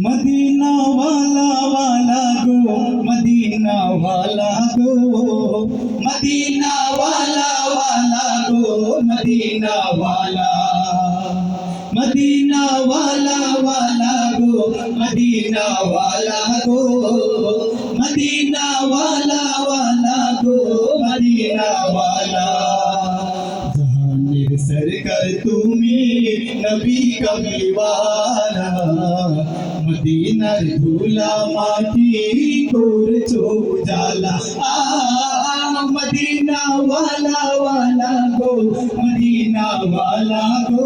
Medina वाला वाला गो, Medina वाला गो, मदीना वाला वाला गो, मदीना वाला, मदीना वाला वाला गो, मदीना वाला गो, मदीना वाला वाला गो, मदीना वाला। जहानेर सरकार तुमी नबी कमली वाला, मदीनार धूला माटी करेছো उजाला। मदीना वाला वाला गो, मदीना वाला गो,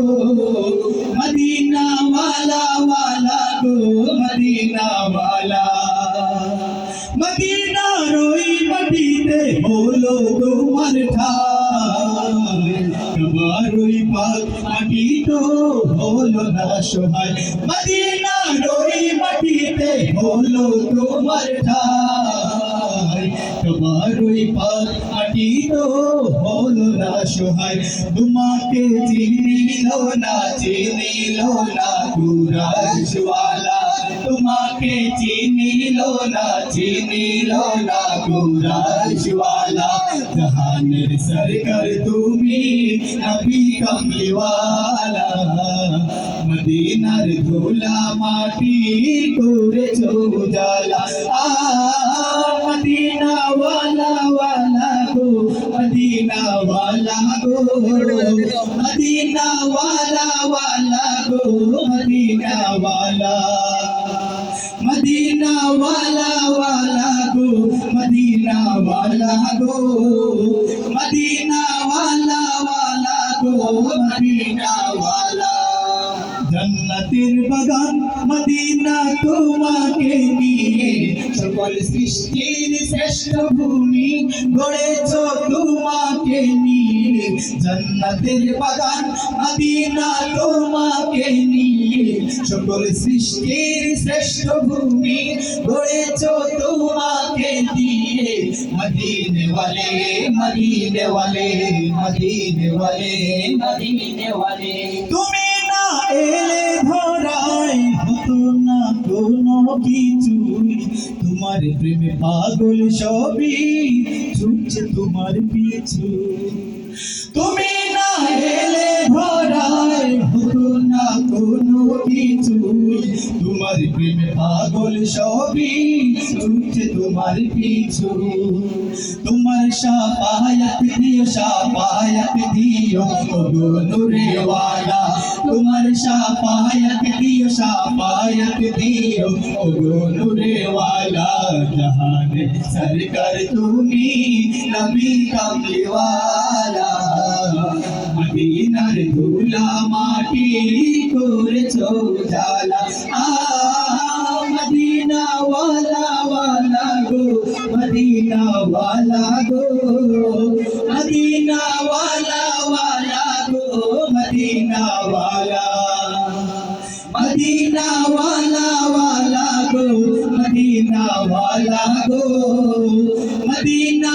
मदीना वाला वाला गो, मदीना वाला। मदीनार ওই মাটিতে হলো তোমার ঠাই, তোমার ওই পাক মাটি তো হলো না সহায়। মদিনার ওই মাটিতে হলো তোমার ঠাই, তোমার ওই পাক মাটি তো হলো না সহায়। তোমাকে চিনিল না চিনিল না কুরাইশওয়ালা, তোমাকে চিনিল না চিনিল না কুরাইশওয়ালা। জাহানের সরকার তুমি নবী কমলিওয়ালা, মদিনার ধুলা মাটি করেছো উজালা। মদিনা ওয়ালা ওয়ালা গো, মদিনা ওয়ালা গো, মদিনা ওয়ালা ওয়ালা গো, মদিনা ওয়ালা, मदीना वाला वाला गो, मदीना वाला गो, मदीना वाला वाला गो, मदीना वाला। जन्नतेर बागान मदीना তোমাকে নিয়ে, সকল সৃষ্টির শ্রেষ্ঠ ভূমি গড়েছো তোমাকে নিয়ে। জান্নাতের বাগান মদিনা তোমাকে নিয়ে, সকল সৃষ্টির শ্রেষ্ঠ ভূমি গড়েছো তোমাকে দিয়ে। মদিনে ওয়ালে মদিনে ওয়ালে মদিনে ওয়ালে মদিনে ওয়ালে। তুমি না এলে ধরাই হতো না কোনো কিছুই, তোমার প্রেমে পাগল সবই ছুটছে তোমার পিছু। তুমি না এলে ধরাই হতো না কোনো কিছুই, তোমার প্রেমে পাগল সবই ছুটছে তোমার পিছু। তোমার শাফায়াত দিও শাফায়াত দিও ওগো নূরে ওয়ালা, তোমার শাফায়াত দিও শাফায়াত দিও ওগো নূরে ওয়ালা। জাহানে সরকার তুমি নবী কমলি ওয়ালা, মদিনার ধুলা মাটি করেছো উজালা। মদিনা ওয়ালা ওয়ালা গো, মদিনা ওয়ালা গো, মদিনা ওয়ালা ওয়ালা গো, মদিনা ওয়ালা, মদিনা ওয়ালা ওয়ালা গো, মদিনা ওয়ালা গো, মদিনা